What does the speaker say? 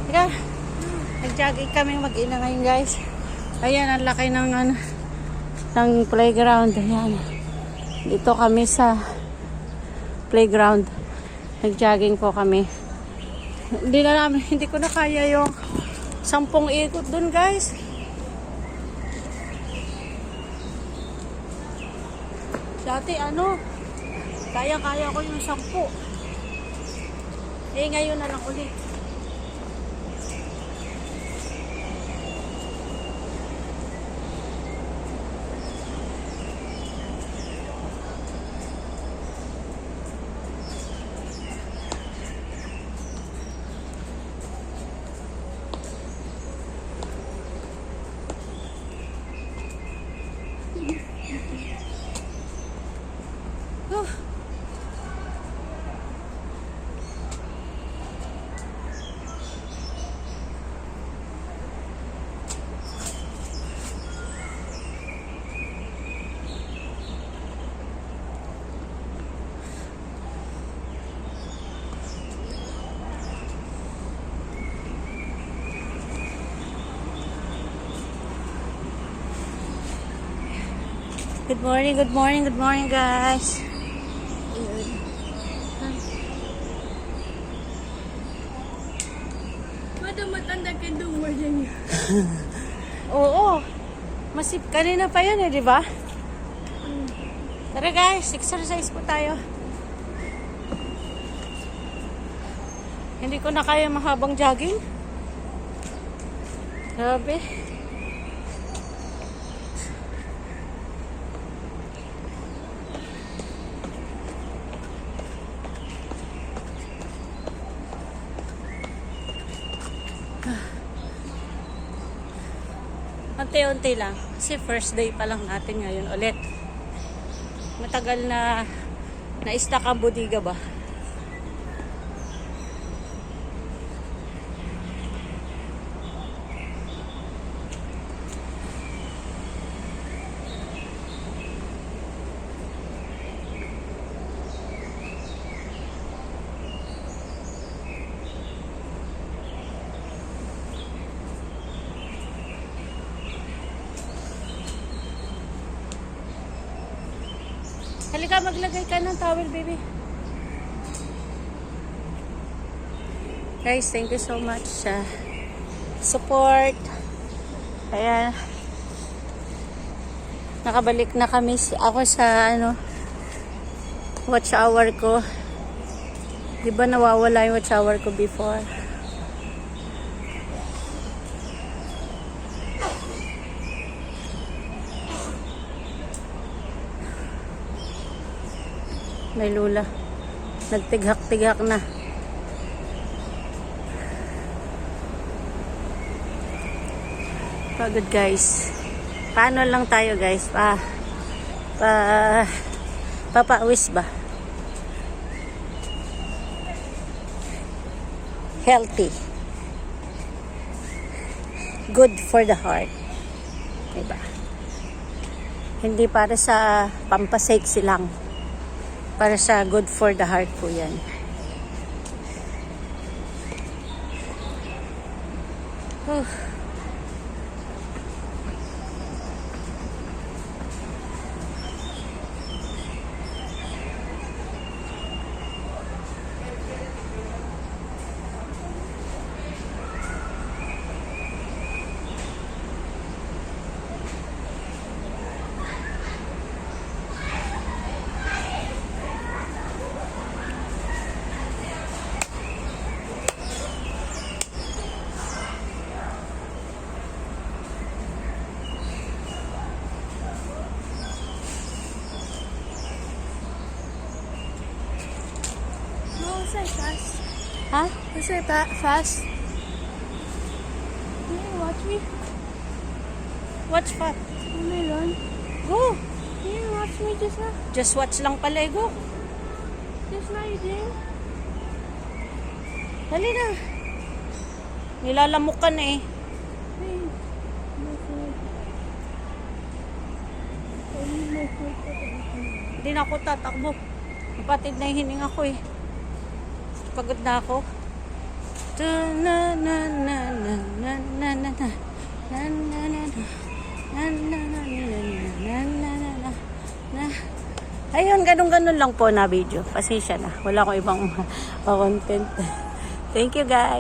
Teka, nag-jogging kami mag-ina ngayon guys. Ayan, ang laki ng, ng playground. Ayan. Dito kami sa playground. Nag-jogging po kami. Hindi ko na kaya yung 10 ikot dun guys. Dati kaya-kaya ko yung 10. Ngayon na lang ulit. Good morning guys. Madam, matanda ka doon mo dyan. Oo. Masip kanina pa yun di ba? Tara guys, exercise po tayo. Hindi ko na kaya mahabang jogging. Grabe. Unti-unti lang. Kasi first day pa lang natin ngayon ulit. Matagal na na-stuck ang bodega ba? Halika, maglagay ka ng towel, baby. Guys, thank you so much sa support. Ayan. Nakabalik na kami ako sa watch hour ko. Di ba nawawala yung watch hour ko before? May lula. Nagtighak-tighak na. Pagod guys. Paano lang tayo guys? Papawis ba? Healthy. Good for the heart. Diba? Hindi para sa pampasexy lang. Para sa good for the heart po yan. Say fast. Ha? You say fast. Can you watch me? Watch what? Melon. Go! Can you watch me just now? Just watch lang pala, go. Just now you didn't? Dali na. Nilalamok ka na eh. Hey. No food. I need my food. Hindi na ako tatakbo. Kapatid na yung hininga ko eh. Pagod na ako. Na na na Na, na, na, na. Na, na, na, na, na, na, na, na, na. Ayun, ganun-ganun lang po na video. Pasensya na. Wala akong ibang content. Thank you, guys.